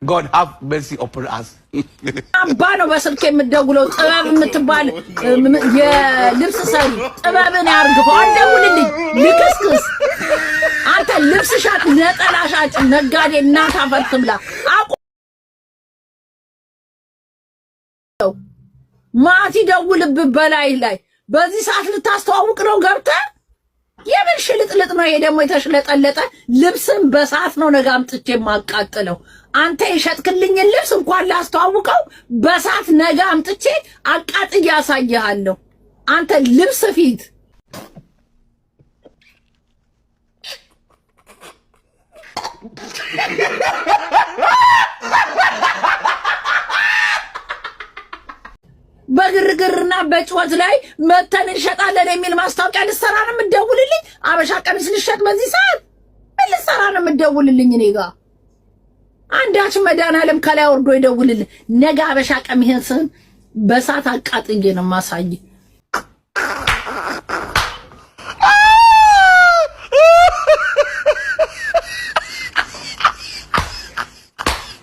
God have mercy upon us. አባ ነው በስልክ የምትደውለው ጥበብ የምትባል የልብስ ሰሪ ጥበብን ያርግፈው አደውልልኝ ልክስክስ አንተ ልብስ ሻጭ ነጠላ ሻጭ ነጋዴ እናት አፈርትምላ ማቲ ደውልብህ በላይ ላይ በዚህ ሰዓት ልታስተዋውቅ ነው ገብተህ የምን ሽልጥልጥ ነው? ይሄ ደግሞ የተሽለጠለጠ ልብስን በሰዓት ነው ነገ አምጥቼ የማቃጥለው። አንተ የሸጥክልኝ ልብስ እንኳን ላስተዋውቀው በሰዓት ነገ አምጥቼ አቃጥዬ ያሳይሃለሁ። አንተ ልብስ ፊት በግርግርና በጭወት ላይ መተን እንሸጣለን የሚል ማስታወቂያ ልሰራ ነው የምትደውልልኝ? አበሻ ቀሚስ ልሸጥ በዚህ ሰዓት ምን ልሰራ ነው የምትደውልልኝ? እኔ ጋር አንዳች መድኃኒዓለም ከላይ ወርዶ ይደውልልኝ። ነገ አበሻ ቀሚስህን በሰዓት አቃጥዬ ነው የማሳይህ።